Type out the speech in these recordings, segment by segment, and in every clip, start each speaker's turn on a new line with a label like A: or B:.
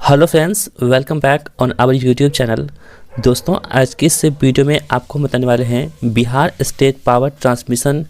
A: Hello friends, welcome back on our YouTube channel. दोस्तों, आज की इस वीडियो में आपको बताने वाले हैं Bihar state power transmission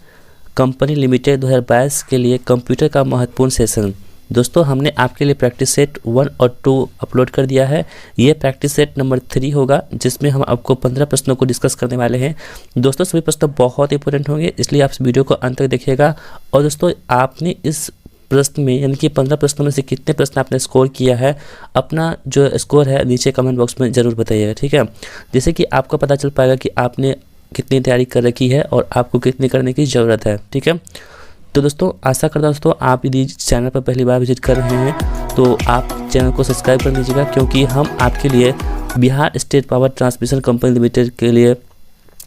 A: company limited 2022 के लिए कंप्यूटर का महत्वपूर्ण सेशन। दोस्तों, हमने आपके लिए प्रैक्टिस सेट 1 और 2 अपलोड कर दिया है। ये प्रैक्टिस सेट नंबर 3 होगा, जिसमें हम आपको 15 प्रश्नों को डिस्कस करने वाले हैं। दोस्तों, सभी प्रश्न बहुत इंपॉर्टेंट होंगे, इसलिए आप इस वीडियो को अंत तक देखिएगा। और दोस्तों, आपने इस प्रश्न में यानी कि 15 प्रश्नों में से कितने प्रश्न आपने स्कोर किया है, अपना जो स्कोर है नीचे कमेंट बॉक्स में ज़रूर बताइएगा, ठीक है। जिससे कि आपको पता चल पाएगा कि आपने कितनी तैयारी कर रखी है और आपको कितनी करने की ज़रूरत है, ठीक है। तो दोस्तों, आशा करता हूं दोस्तों आप यदि चैनल पर पहली बार विजिट कर रहे हैं तो आप चैनल को सब्सक्राइब कर लीजिएगा, क्योंकि हम आपके लिए Bihar state power transmission company limited के लिए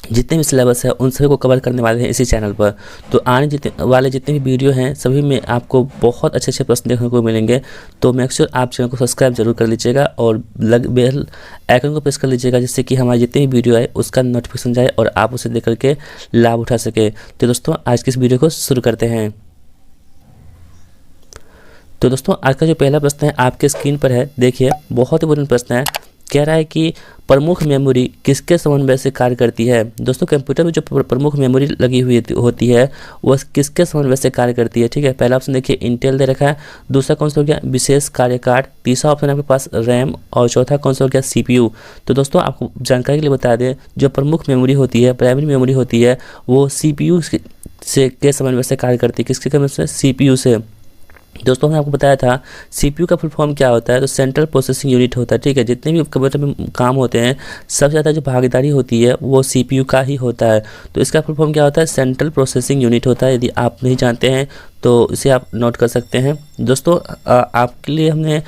A: जितने भी सिलेबस है उन सभी को कवर करने वाले हैं इसी चैनल पर। तो आने वाले जितने भी वीडियो हैं सभी में आपको बहुत अच्छे अच्छे प्रश्न देखने को मिलेंगे। तो मेक श्योर आप चैनल को सब्सक्राइब जरूर कर लीजिएगा और बेल आइकन को प्रेस कर लीजिएगा, जिससे कि हमारे जितने भी वीडियो आए उसका नोटिफिकेशन जाए और आप उसे देख करके लाभ उठा सके। तो दोस्तों, आज की इस वीडियो को शुरू करते हैं। तो दोस्तों, आज का जो पहला प्रश्न है आपके स्क्रीन पर है, देखिए बहुत ही इंपॉर्टेंट प्रश्न है। कह रहा है कि प्रमुख मेमोरी किसके समन्वय से कार्य करती है। दोस्तों, कंप्यूटर में जो प्रमुख मेमोरी लगी हुई होती है वह किसके समन्वय से कार्य करती है, ठीक है। पहला ऑप्शन देखिए इंटेल दे रखा है, दूसरा कौन सा हो गया विशेष कार्य कार्ड, तीसरा ऑप्शन आपके पास रैम और चौथा कौन सा हो गया सीपीयू। तो दोस्तों, आपको जानकारी के लिए बता दें, जो प्रमुख मेमोरी होती है, प्राइमरी मेमोरी होती है, वो सीपीयू से के समन्वय से कार्य करती है। किसके समन्वय से? सीपीयू से। दोस्तों, मैंने आपको बताया था सीपीयू का फुल फॉर्म क्या होता है, तो सेंट्रल प्रोसेसिंग यूनिट होता है, ठीक है। जितने भी कंप्यूटर में काम होते हैं सबसे ज़्यादा जो भागीदारी होती है वो सीपीयू का ही होता है। तो इसका फुल फॉर्म क्या होता है? सेंट्रल प्रोसेसिंग यूनिट होता है। यदि आप नहीं जानते हैं तो इसे आप नोट कर सकते हैं। दोस्तों, आपके लिए हमने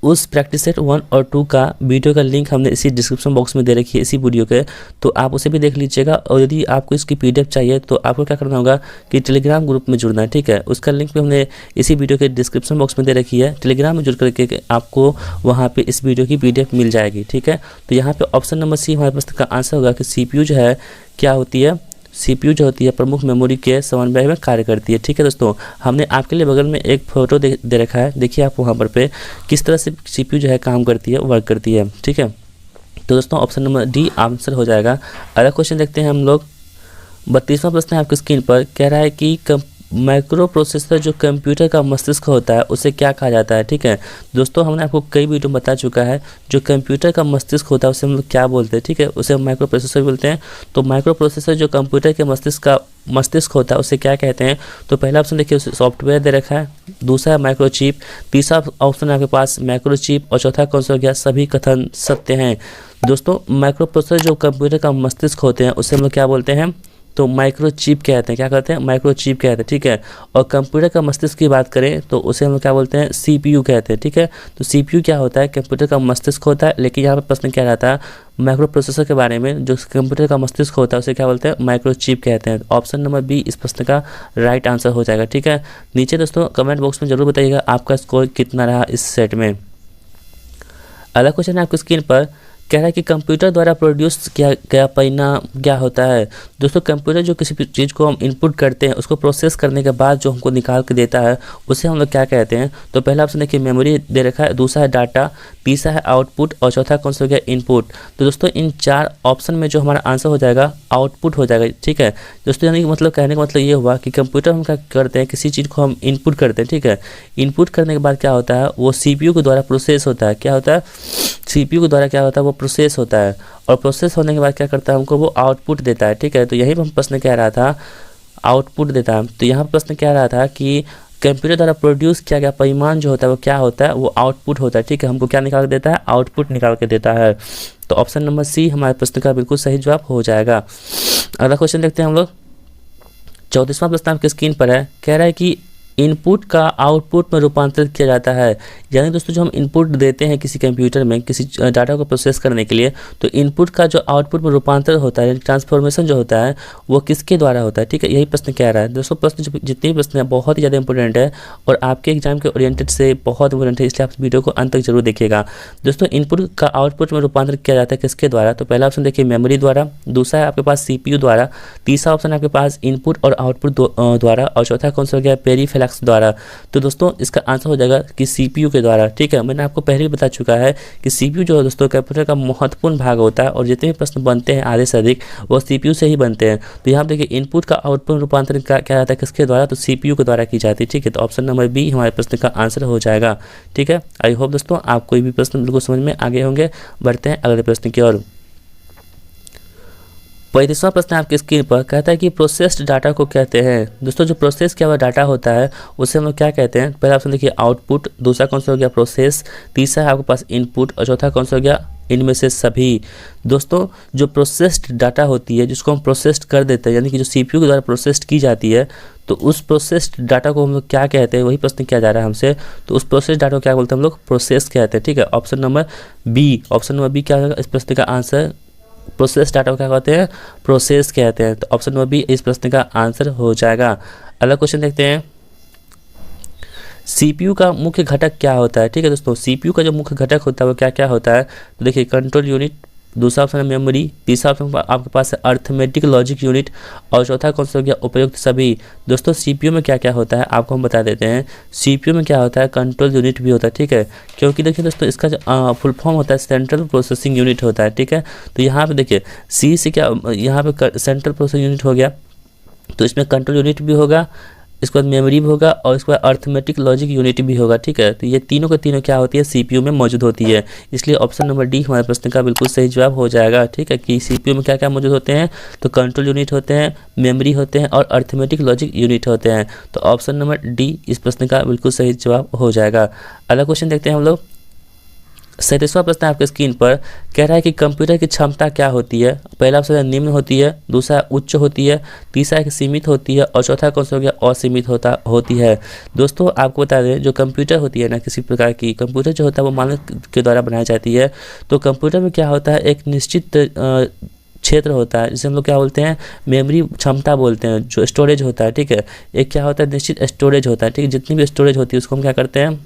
A: उस प्रैक्टिस सेट 1 और 2 का वीडियो का लिंक हमने इसी डिस्क्रिप्शन बॉक्स में दे रखी है इसी वीडियो के, तो आप उसे भी देख लीजिएगा। और यदि आपको इसकी पीडीएफ चाहिए तो आपको क्या करना होगा कि टेलीग्राम ग्रुप में जुड़ना है, ठीक है। उसका लिंक भी हमने इसी वीडियो के डिस्क्रिप्शन बॉक्स में दे रखी है। टेलीग्राम में जुड़ करके आपको वहाँ पर इस वीडियो की पीडीएफ मिल जाएगी, ठीक है। तो यहाँ पर ऑप्शन नंबर सी हमारे पास का आंसर होगा कि सीपीयू जो है क्या होती है, सीपीयू जो होती है प्रमुख मेमोरी के समन्वय में कार्य करती है, ठीक है। दोस्तों, हमने आपके लिए बगल में एक फोटो दे रखा है, देखिए आप वहाँ पर पे किस तरह से सीपीयू जो है काम करती है, वर्क करती है, ठीक है। तो दोस्तों, ऑप्शन नंबर डी आंसर हो जाएगा। अगला क्वेश्चन देखते हैं हम लोग। 32वां प्रश्न है आपकी स्क्रीन पर। कह रहा है कि माइक्रो प्रोसेसर जो कंप्यूटर का मस्तिष्क होता है उसे क्या कहा जाता है, ठीक है। दोस्तों, हमने आपको कई वीडियो में बता चुका है, जो कंप्यूटर का मस्तिष्क होता है उसे हम लोग क्या बोलते हैं, ठीक है। उसे माइक्रो प्रोसेसर बोलते हैं। तो माइक्रो प्रोसेसर जो कंप्यूटर के मस्तिष्क होता है उसे क्या कहते हैं? तो पहला ऑप्शन देखिए सॉफ्टवेयर दे रखा है, दूसरा माइक्रो चिप, तीसरा ऑप्शन आपके पास माइक्रो चिप और चौथा कौन सा हो गया सभी कथन सत्य हैं। दोस्तों, माइक्रो प्रोसेसर जो कंप्यूटर का मस्तिष्क होते हैं उसे हम लोग क्या बोलते हैं? तो माइक्रो चिप कहते हैं। क्या कहते हैं? माइक्रो चिप कहते हैं, ठीक है। और कंप्यूटर का मस्तिष्क की बात करें तो उसे हम लोग क्या बोलते हैं? सीपीयू कहते हैं, ठीक है। तो सीपीयू क्या होता है? कंप्यूटर का मस्तिष्क होता है। लेकिन यहाँ पर प्रश्न क्या रहता है माइक्रो प्रोसेसर के बारे में, जो कंप्यूटर का मस्तिष्क होता है उसे क्या बोलते हैं? माइक्रो चिप कहते हैं। ऑप्शन नंबर बी इस प्रश्न का राइट आंसर हो जाएगा, ठीक है। नीचे दोस्तों कमेंट बॉक्स में जरूर बताइएगा आपका स्कोर कितना रहा इस सेट में। अगला क्वेश्चन है आपकी स्क्रीन पर। कह रहा है कि कंप्यूटर द्वारा प्रोड्यूस किया गया परिणाम क्या होता है। दोस्तों, कंप्यूटर जो किसी भी चीज़ को हम इनपुट करते हैं उसको प्रोसेस करने के बाद जो हमको निकाल के देता है उसे हम लोग क्या कहते हैं? तो पहला ऑप्शन देखिए मेमोरी दे रखा है, दूसरा है डाटा, तीसरा है आउटपुट और चौथा कौन सा हो गया इनपुट। तो दोस्तों, इन 4 ऑप्शन में जो हमारा आंसर हो जाएगा आउटपुट हो जाएगा, ठीक है। दोस्तों, यानी कि मतलब कहने का मतलब ये हुआ कि कंप्यूटर हम क्या करते हैं, किसी चीज़ को हम इनपुट करते हैं, ठीक है। इनपुट करने के बाद क्या होता है वो सीपीयू के द्वारा प्रोसेस होता है। क्या होता है? सीपीयू के द्वारा क्या होता है वो प्रोसेस होता है, और प्रोसेस होने के बाद क्या करता है हमको वो आउटपुट देता है, ठीक है। तो यही हम प्रश्न कह रहा था आउटपुट देता है। तो यहाँ प्रश्न कह रहा था कि कंप्यूटर द्वारा प्रोड्यूस किया गया परिमाण जो होता है वो क्या होता है? वो आउटपुट होता है, ठीक है। हमको क्या निकाल के देता है? आउटपुट निकाल के देता है। तो ऑप्शन नंबर सी हमारे प्रश्न का बिल्कुल सही जवाब हो जाएगा। अगला क्वेश्चन देखते हैं हम लोग। 34वां प्रश्न आपकी स्क्रीन पर है। कह रहा है कि इनपुट का आउटपुट में रूपांतरित किया जाता है। यानी दोस्तों, जो हम इनपुट देते हैं किसी कंप्यूटर में किसी डाटा को प्रोसेस करने के लिए, तो इनपुट का जो आउटपुट में रूपांतर होता है, ट्रांसफॉर्मेशन जो होता है वो किसके द्वारा होता है, ठीक है। यही प्रश्न कह रहा है। दोस्तों, प्रश्न जितने भी प्रश्न है बहुत ही ज़्यादा इंपॉर्टेंट है और आपके एग्जाम के ओरिएंटेड से बहुत इंपॉर्टेंट है, इसलिए आप वीडियो को अंत तक जरूर देखिएगा। दोस्तों, इनपुट का आउटपुट में रूपांतरित किया जाता है किसके द्वारा? तो पहला ऑप्शन देखिए मेमोरी द्वारा, दूसरा है आपके पास सीपीयू द्वारा, तीसरा ऑप्शन आपके पास इनपुट और आउटपुट द्वारा और चौथा कौन सा हो गया पेरीफेरैक्स द्वारा। तो दोस्तों, इसका आंसर हो जाएगा कि सीपीयू के द्वारा। ठीक है, मैंने आपको पहले भी बता चुका है कि सीपीयू जो है दोस्तों कंप्यूटर का महत्वपूर्ण भाग होता है और जितने भी प्रश्न बनते हैं आधे से अधिक वो सीपीयू से ही बनते हैं। तो यहाँ देखिए इनपुट का आउटपुट रूपांतरण क्या जाता है किसके द्वारा, तो सीपीयू के द्वारा की जाती है। ठीक है, तो ऑप्शन नंबर बी हमारे प्रश्न का आंसर हो जाएगा। ठीक है, आई होप दोस्तों आप कोई भी प्रश्न बिल्कुल समझ में आगे होंगे। बढ़ते हैं अगले प्रश्न की ओर। 35वां प्रश्न आपकी स्क्रीन पर कहता है कि प्रोसेस्ड डाटा को कहते हैं। दोस्तों जो प्रोसेस किया हुआ डाटा होता है उसे हम लोग क्या कहते हैं। पहला ऑप्शन देखिए आउटपुट, दूसरा कौन सा हो गया प्रोसेस, तीसरा है आपके पास इनपुट और चौथा कौन सा हो गया इनमें से सभी। दोस्तों जो प्रोसेस्ड डाटा होती है जिसको हम प्रोसेस्ड कर देते हैं यानी कि जो सीपीयू के द्वारा प्रोसेस्ड की जाती है तो उस प्रोसेस्ड डाटा को हम लोग क्या कहते हैं, वही प्रश्न किया जा रहा है हमसे। तो उस प्रोसेस्ड डाटा को क्या बोलते हैं हम लोग, प्रोसेस कहते हैं। ठीक है, ऑप्शन नंबर बी क्या होगा इस प्रश्न का आंसर। प्रोसेस डाटा को क्या कहते हैं, प्रोसेस कहते हैं। तो ऑप्शन नंबर बी इस प्रश्न का आंसर हो जाएगा। अगला क्वेश्चन देखते हैं, सीपीयू का मुख्य घटक क्या होता है। ठीक है दोस्तों, सीपीयू का जो मुख्य घटक होता है वो क्या क्या होता है, तो देखिए कंट्रोल यूनिट, दूसरा ऑप्शन है मेमोरी, तीसरा ऑप्शन आपके पास है अर्थमेटिक लॉजिक यूनिट और चौथा कौन सा हो गया उपयुक्त सभी। दोस्तों सीपीयू में क्या क्या होता है आपको हम बता देते हैं। सीपीयू में क्या होता है, कंट्रोल यूनिट भी होता है। ठीक है, क्योंकि देखिए दोस्तों इसका जो फुल फॉर्म होता है सेंट्रल प्रोसेसिंग यूनिट होता है। ठीक है, तो यहाँ पे देखिए सी से क्या, यहाँ पे सेंट्रल प्रोसेसिंग यूनिट हो गया तो इसमें कंट्रोल यूनिट भी होगा, इसके बाद मेमोरी भी होगा और इसके बाद अर्थमेटिक लॉजिक यूनिट भी होगा। ठीक है, तो ये तीनों के तीनों क्या होती है सीपीयू में मौजूद होती है। इसलिए ऑप्शन नंबर डी हमारे प्रश्न का बिल्कुल सही जवाब हो जाएगा। ठीक है, कि सीपीयू में क्या क्या मौजूद होते हैं, तो कंट्रोल यूनिट होते हैं, मेमोरी होते हैं और अर्थमेटिक लॉजिक यूनिट होते हैं। तो ऑप्शन नंबर डी इस प्रश्न का बिल्कुल सही जवाब हो जाएगा। अगला क्वेश्चन देखते हैं हम लोग। 37वां प्रश्न आपके स्क्रीन पर कह रहा है कि कंप्यूटर की क्षमता क्या होती है। पहला ऑप्शन है निम्न होती है, दूसरा उच्च होती है, तीसरा है सीमित होती है और चौथा कौन सा हो गया असीमित होती है। दोस्तों आपको बता दें जो कंप्यूटर होती है ना, किसी प्रकार की कंप्यूटर जो होता है वो मानव के द्वारा बनाई जाती है। तो कंप्यूटर में क्या होता है, एक निश्चित क्षेत्र होता है जिसे हम लोग क्या बोलते हैं, मेमोरी क्षमता बोलते हैं, जो स्टोरेज होता है। ठीक है, एक क्या होता है निश्चित स्टोरेज होता है। ठीक है, जितनी भी स्टोरेज होती है उसको हम क्या करते हैं,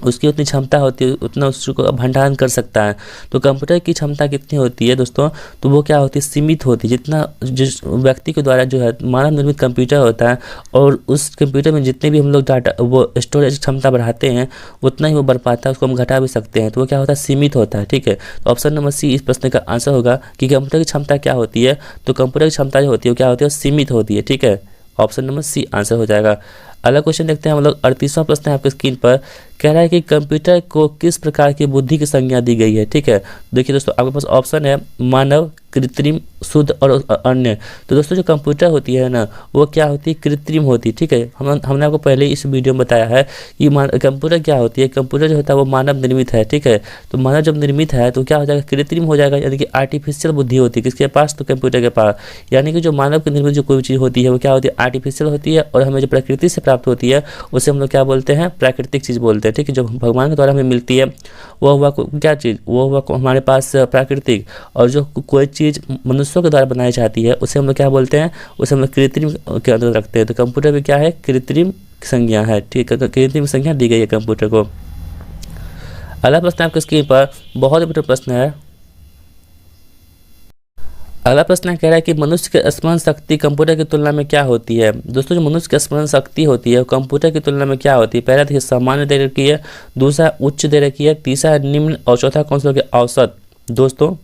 A: उसकी उतनी क्षमता होती है उतना उसको भंडारण कर सकता है। तो कंप्यूटर की क्षमता कितनी होती है दोस्तों, तो वो क्या होती है सीमित होती है। जितना जिस व्यक्ति के द्वारा जो है मानव निर्मित कंप्यूटर होता है और उस कंप्यूटर में जितने भी हम लोग डाटा वो स्टोरेज क्षमता बढ़ाते हैं उतना ही वो बढ़ पाता है, उसको हम घटा भी सकते हैं। तो वो क्या होता है सीमित होता है। ठीक है, तो ऑप्शन नंबर सी इस प्रश्न का आंसर होगा कि कंप्यूटर की क्षमता क्या होती है, तो कंप्यूटर की क्षमता जो होती है वो क्या होती है सीमित होती है। ठीक है, ऑप्शन नंबर सी आंसर हो जाएगा। अगला क्वेश्चन देखते हैं हम लोग। 38वां प्रश्न है आपके स्क्रीन पर कह रहा है कि कंप्यूटर को किस प्रकार की बुद्धि की संज्ञा दी गई है। ठीक है, देखिए दोस्तों आपके पास ऑप्शन है मानव, कृत्रिम, शुद्ध और अन्य। तो दोस्तों जो कंप्यूटर होती है ना वो क्या होती है कृत्रिम होती है। ठीक है, हमने आपको पहले इस वीडियो में बताया है कि कंप्यूटर क्या होती है, कंप्यूटर जो होता है वो मानव निर्मित है। ठीक है, तो मानव जब निर्मित है तो क्या हो जाएगा कृत्रिम हो जाएगा, यानी कि आर्टिफिशियल बुद्धि होती है किसके पास, तो कंप्यूटर के पास। यानी कि जो मानव की निर्मित जो कोई चीज़ होती है वो क्या होती है आर्टिफिशियल होती है और हमें जो प्रकृति से प्राप्त होती है उसे हम लोग क्या बोलते हैं प्राकृतिक चीज़ बोलते हैं। ठीक है, जो भगवान के द्वारा हमें मिलती है वो हुआ क्या चीज़, वो हुआ हमारे पास प्राकृतिक, और जो कोई चीज़ मनुष्यों के द्वारा बनाई जाती है उसे हम लोग क्या बोलते हैं, उसे हम लोग कृत्रिम के अंदर रखते हैं। तो कंप्यूटर भी क्या है कृत्रिम संज्ञा है। ठीक है, कृत्रिम संज्ञा दी गई है कंप्यूटर को। अगला प्रश्न आपके स्क्रीन पर बहुत ही बड़ा प्रश्न है। अगला प्रश्न कह रहा है कि मनुष्य की स्मरण शक्ति कंप्यूटर की तुलना में क्या होती है। दोस्तों जो मनुष्य की स्मरण शक्ति होती है वो कंप्यूटर की तुलना में क्या होती है। पहला देखिए सामान्य दे रखी है, दूसरा उच्च दे रखी है, तीसरा है निम्न और चौथा कौन सा हो गया औसत। दोस्तों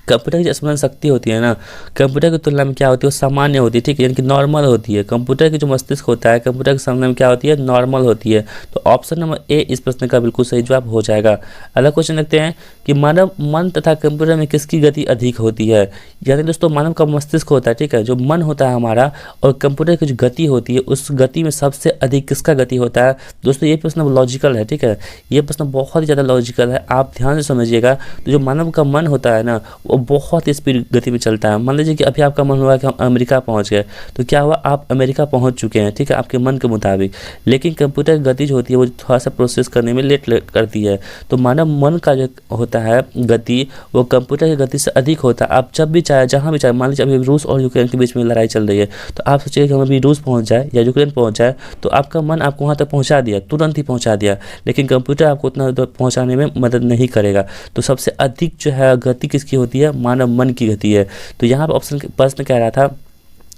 A: कंप्यूटर की जो स्मरण शक्ति होती है ना कंप्यूटर की तुलना में क्या होती है वो सामान्य होती है। ठीक है, यानी कि नॉर्मल होती है। कंप्यूटर की जो मस्तिष्क होता है कंप्यूटर की तुलना में क्या होती है नॉर्मल होती है। तो ऑप्शन नंबर ए इस प्रश्न का बिल्कुल सही जवाब हो जाएगा। अगला क्वेश्चन देखते हैं कि मानव मन तथा कंप्यूटर में किसकी गति अधिक होती है। यानी दोस्तों मानव का मस्तिष्क होता है, ठीक है, जो मन होता है हमारा, और कंप्यूटर की जो गति होती है उस गति में सबसे अधिक किसका गति होता है। दोस्तों ये प्रश्न लॉजिकल है। ठीक है, ये प्रश्न बहुत ही ज़्यादा लॉजिकल है, आप ध्यान से समझिएगा। तो जो मानव का मन होता है ना वो बहुत ही स्पीड गति में चलता है। मान लीजिए कि अभी आपका मन हुआ कि हम अमेरिका पहुंच गए, तो क्या हुआ आप अमेरिका पहुंच चुके हैं, ठीक है, आपके मन के मुताबिक। लेकिन कंप्यूटर की गति जो होती है वो थोड़ा सा प्रोसेस करने में लेट करती है। तो मानव मन का जो होता है गति वो कंप्यूटर की गति से अधिक होता है। आप जब भी चाहे जहाँ भी चाहे, मान लीजिए अभी रूस और यूक्रेन के बीच में लड़ाई चल रही है, तो आप सोचिए कि हम अभी रूस पहुँच जाए या यूक्रेन पहुँच जाए, तो आपका मन आपको वहाँ तक पहुँचा दिया, तुरंत ही पहुँचा दिया, लेकिन कंप्यूटर आपको उतना पहुँचाने में मदद नहीं करेगा। तो सबसे अधिक जो है गति किसकी होती है, मानव मन की गति है। तो यहाँ पर ऑप्शन प्रश्न कह रहा था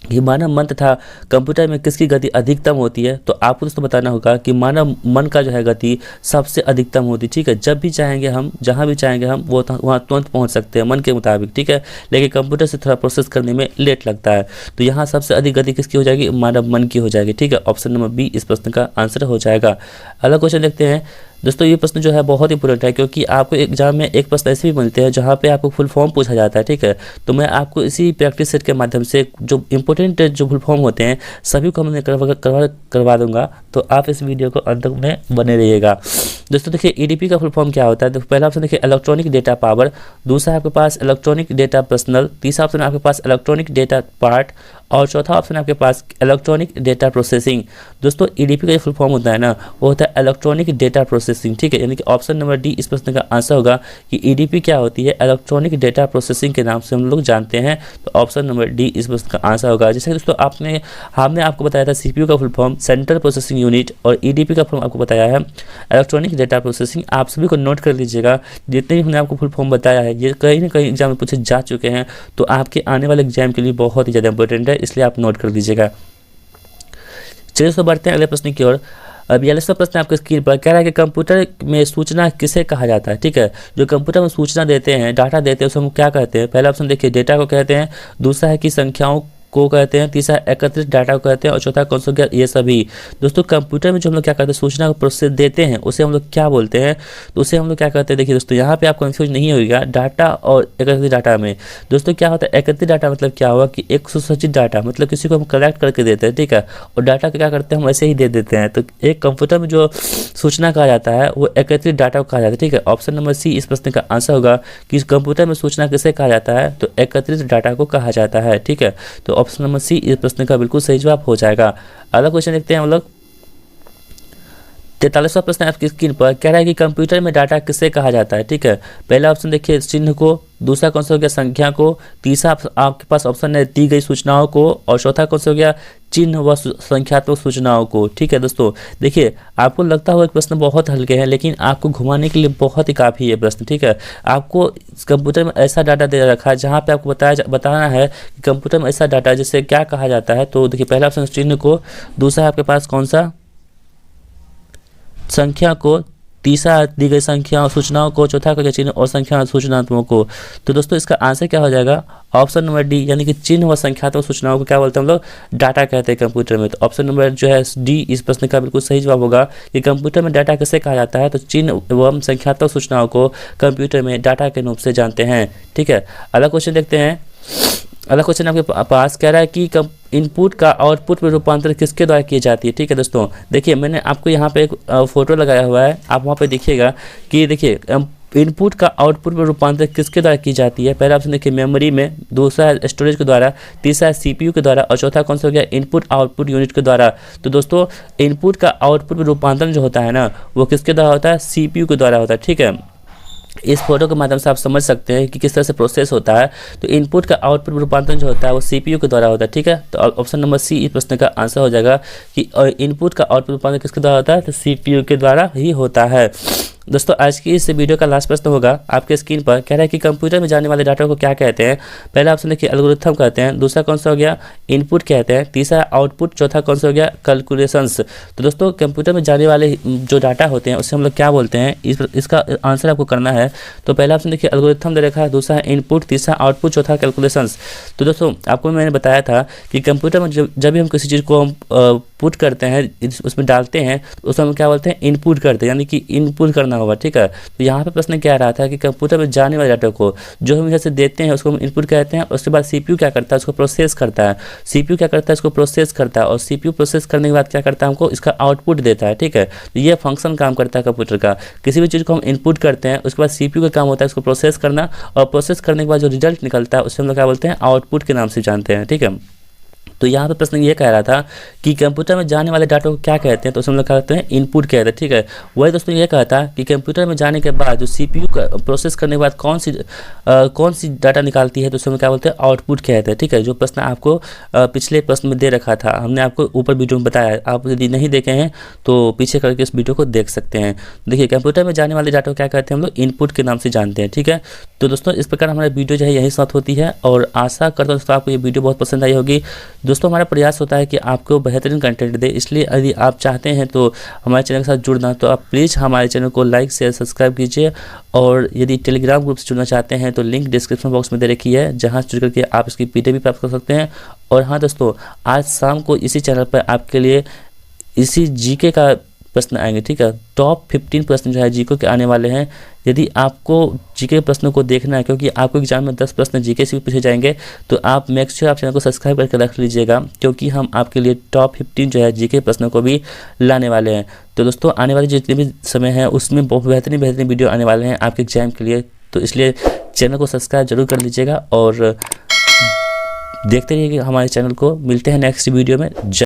A: कि मानव मन तथा कंप्यूटर में किसकी गति अधिकतम होती है, तो आपको दोस्तों बताना होगा कि मानव मन का जो है गति सबसे अधिकतम होती है। ठीक है, जब भी चाहेंगे हम, जहाँ भी चाहेंगे हम, वो वहाँ तुरंत पहुँच सकते हैं मन के मुताबिक। ठीक है, लेकिन कंप्यूटर से थोड़ा प्रोसेस करने में लेट लगता है। तो यहाँ सबसे अधिक गति किसकी हो जाएगी, मानव मन की हो जाएगी। ठीक है, ऑप्शन नंबर बी इस प्रश्न का आंसर हो जाएगा। अगला क्वेश्चन देखते हैं दोस्तों। ये प्रश्न जो है बहुत इंपॉर्टेंट है, क्योंकि आपको एग्जाम में एक प्रश्न ऐसे भी मिलते हैं जहाँ पे आपको फुल फॉर्म पूछा जाता है। ठीक है, तो मैं आपको इसी प्रैक्टिस सेट के माध्यम से जो इंपॉर्टेंट जो फुल फॉर्म होते हैं सभी को मैं करवा दूंगा। तो आप इस वीडियो को अंत में बने रहिएगा। दोस्तों देखिए, ईडीपी का फुल फॉर्म क्या होता है। तो पहला ऑप्शन देखिए इलेक्ट्रॉनिक डेटा पावर, दूसरा आपके पास इलेक्ट्रॉनिक डेटा पर्सनल, तीसरा ऑप्शन आपके पास इलेक्ट्रॉनिक डेटा पार्ट, और चौथा ऑप्शन आपके पास इलेक्ट्रॉनिक डेटा प्रोसेसिंग। दोस्तों ईडीपी का जो फुल फॉर्म होता है ना, वो होता है इलेक्ट्रॉनिक डेटा प्रोसेसिंग। ठीक है, यानी कि ऑप्शन नंबर डी इस प्रश्न का आंसर होगा कि ईडीपी क्या होती है, इलेक्ट्रॉनिक डेटा प्रोसेसिंग के नाम से हम लोग जानते हैं। तो ऑप्शन नंबर डी इस प्रश्न का आंसर होगा। जैसे दोस्तों हमने आपको बताया था सीपीयू का full form central processing unit, और ईडीपी का फुल आपको बताया है इलेक्ट्रॉनिक डेटा प्रोसेसिंग। आप सभी को नोट कर लीजिएगा, जितने भी हमने आपको फुल फॉर्म बताया है ये कहीं ना कहीं एग्जाम में पूछे जा चुके हैं, तो आपके आने वाले एग्जाम के लिए बहुत ही ज़्यादा इंपॉर्टेंट है, इसलिए आप नोट कर लीजिएगा। चलिए तो बढ़ते हैं अगले प्रश्न की ओर। अब 42वां प्रश्न आपके स्क्रीन पर कह रहा है कि कंप्यूटर में सूचना किसे कहा जाता है। ठीक है, जो कंप्यूटर में सूचना देते हैं, डाटा देते हैं, उसे हम क्या कहते हैं। पहला ऑप्शन देखिए डेटा को कहते हैं, दूसरा है कि संख्याओं को कहते हैं, तीसरा एकत्रित डाटा को कहते हैं, और चौथा कौन सा गया, ये सभी। दोस्तों कंप्यूटर में जो हम लोग क्या करते हैं, सूचना को प्रोसेस देते हैं, उसे हम लोग क्या बोलते हैं, तो उसे हम लोग क्या कहते हैं। देखिए दोस्तों, यहाँ पे आप कंफ्यूज नहीं होगा डाटा और एकत्रित डाटा में। दोस्तों क्या होता है एकत्रित डाटा मतलब क्या हुआ कि एक सुसज्जित डाटा मतलब किसी को हम कलेक्ट करके देते हैं। ठीक है, और डाटा क्या करते हैं हम ऐसे ही दे देते हैं। तो एक कंप्यूटर में जो सूचना कहा जाता है वो एकत्रित डाटा को कहा जाता है। ठीक है, ऑप्शन नंबर सी इस प्रश्न का आंसर होगा कि कंप्यूटर में सूचना किसे कहा जाता है, तो एकत्रित डाटा को कहा जाता है। ठीक है, तो ऑप्शन नंबर सी इस प्रश्न का बिल्कुल सही जवाब हो जाएगा। अगला क्वेश्चन देखते हैं हम लोग। 43वां प्रश्न आपकी स्क्रीन पर कह रहा है कि कंप्यूटर में डाटा किसे कहा जाता है। ठीक है, पहला ऑप्शन देखिए चिन्ह को, दूसरा कौन सा हो गया संख्या को, तीसरा आपके पास ऑप्शन है दी गई सूचनाओं को, और चौथा कौन सा हो गया चिन्ह व संख्यात्मक सूचनाओं को। ठीक है दोस्तों, देखिए आपको लगता होगा कि प्रश्न बहुत हल्के हैं, लेकिन आपको घुमाने के लिए बहुत ही काफ़ी है प्रश्न। ठीक है, आपको कंप्यूटर में ऐसा डाटा दे रखा है जहाँ पे आपको बताना है कि कंप्यूटर में ऐसा डाटा जिसे क्या कहा जाता है। तो देखिए पहला ऑप्शन चिन्ह को, दूसरा आपके पास कौन सा संख्या को, तीसरा दी गई संख्या और सूचनाओं को, चौथा का चिन्ह और संख्या और सूचनात्मक को। तो दोस्तों इसका आंसर क्या हो जाएगा, ऑप्शन नंबर डी, यानी कि चिन्ह व संख्यात्मक सूचनाओं को क्या बोलते हैं हम लोग, डाटा कहते हैं कंप्यूटर में। तो ऑप्शन नंबर जो है डी इस प्रश्न का बिल्कुल सही जवाब होगा कि कंप्यूटर में डाटा किसे कहा जाता है, तो चिन्ह एवं संख्यात्मक सूचनाओं को कंप्यूटर में डाटा के रूप से जानते हैं। ठीक है, अगला क्वेश्चन देखते हैं। अगला क्वेश्चन आपके पास कह रहा है कि इनपुट का आउटपुट में रूपांतर किसके द्वारा की जाती है। ठीक है दोस्तों, देखिए मैंने आपको यहाँ पे एक फोटो लगाया हुआ है, आप वहाँ पे देखिएगा कि देखिए इनपुट का आउटपुट में रूपांतर किसके द्वारा की जाती है। पहला ऑप्शन देखिए मेमोरी में, दूसरा स्टोरेज के द्वारा, तीसरा सीपीयू के द्वारा, और चौथा कौन सा हो गया इनपुट आउटपुट यूनिट के द्वारा। तो दोस्तों इनपुट का आउटपुट में रूपांतरण जो होता है ना, वो किसके द्वारा होता है, सीपीयू के द्वारा होता है। ठीक है, इस फोटो के माध्यम से आप समझ सकते हैं कि किस तरह से प्रोसेस होता है। तो इनपुट का आउटपुट रूपांतरण जो होता है वो सीपीयू के द्वारा होता है। ठीक है, तो ऑप्शन नंबर सी इस प्रश्न का आंसर हो जाएगा कि इनपुट का आउटपुट रूपांतरण किसके द्वारा होता है, तो सीपीयू के द्वारा ही होता है। दोस्तों आज की इस वीडियो का लास्ट प्रश्न होगा आपके स्क्रीन पर, कह रहा है कि कंप्यूटर में जाने वाले डाटा को क्या कहते हैं। पहला ऑप्शन देखिए एल्गोरिथम कहते हैं, दूसरा कौन सा हो गया इनपुट कहते हैं, तीसरा आउटपुट, चौथा कौन सा हो गया कैलकुलेशंस। तो दोस्तों कंप्यूटर में जाने वाले जो डाटा होते हैं उससे हम लोग क्या बोलते हैं, इसका आंसर आपको करना है। तो पहला ऑप्शन देखिए एल्गोरिथम दे रखा है, दूसरा है इनपुट, तीसरा आउटपुट, चौथा कैलकुलेशंस। तो दोस्तों आपको मैंने बताया था कि कंप्यूटर में जब भी हम किसी चीज़ को हम पुट करते हैं, उसमें डालते हैं, तो उसमें हम क्या बोलते हैं इनपुट करते हैं, यानी कि इनपुट करना होगा। ठीक है, तो यहाँ पे प्रश्न क्या आ रहा था कि कंप्यूटर में जाने वाले डाटा को जो हम इधर से देते हैं उसको हम इनपुट कहते हैं, उसके बाद सीपीयू क्या करता है उसको प्रोसेस करता है, सीपीयू क्या करता है इसको प्रोसेस करता है, और सीपीयू प्रोसेस करने के बाद क्या करता है हमको इसका आउटपुट देता है। ठीक है, तो ये फंक्शन काम करता है कंप्यूटर का। किसी भी चीज़ को हम इनपुट करते हैं उसके बाद सीपीयू का काम होता है इसको प्रोसेस करना, और प्रोसेस करने के बाद जो रिजल्ट निकलता है उससे हम लोग क्या बोलते हैं आउटपुट के नाम से जानते हैं। ठीक है, तो यहाँ पे प्रश्न ये कह रहा था कि कंप्यूटर में जाने वाले डाटा को क्या कहते हैं, तो उसमें हम लोग क्या कहते हैं इनपुट कहते हैं। ठीक है, वही दोस्तों ये कहा था कि कंप्यूटर में जाने के बाद जो सीपीयू का प्रोसेस करने के बाद कौन सी डाटा निकालती है, तो उसमें क्या बोलते हैं आउटपुट कहते हैं। ठीक है, जो प्रश्न आपको पिछले प्रश्न में दे रखा था, हमने आपको ऊपर वीडियो में बताया, आप यदि नहीं देखे हैं तो पीछे करके इस वीडियो को देख सकते हैं। देखिए कंप्यूटर में जाने वाले डाटा को क्या कहते हैं हम लोग इनपुट के नाम से जानते हैं। ठीक है, तो दोस्तों इस प्रकार हमारी वीडियो जो है यही समाप्त होती है, और आशा करता हूँ दोस्तों आपको ये वीडियो बहुत पसंद आई होगी। दोस्तों हमारा प्रयास होता है कि आपको बेहतरीन कंटेंट दे, इसलिए यदि आप चाहते हैं तो हमारे चैनल के साथ जुड़ना तो आप प्लीज़ हमारे चैनल को लाइक शेयर सब्सक्राइब कीजिए। और यदि टेलीग्राम ग्रुप से जुड़ना चाहते हैं तो लिंक डिस्क्रिप्शन बॉक्स में दे रखी है, जहाँ जुड़ करके आप इसकी पीडीएफ भी प्राप्त कर सकते हैं। और हाँ दोस्तों, आज शाम को इसी चैनल पर आपके लिए इसी जीके का प्रश्न आएंगे, ठीक है। टॉप 15 प्रश्न जो है जीके के आने वाले हैं। यदि आपको जीके प्रश्नों को देखना है, क्योंकि आपको एग्जाम में 10 प्रश्न जीके से भी पूछे जाएंगे, तो आप मेक श्योर आप चैनल को सब्सक्राइब करके रख लीजिएगा, क्योंकि हम आपके लिए टॉप 15 जो है जीके प्रश्नों को भी लाने वाले हैं। तो दोस्तों आने वाले जितने भी समय है उसमें बहुत बेहतरीन वीडियो आने वाले हैं आपके एग्जाम के लिए, तो इसलिए चैनल को सब्सक्राइब जरूर कर लीजिएगा और देखते रहिए हमारे चैनल को। मिलते हैं नेक्स्ट वीडियो में।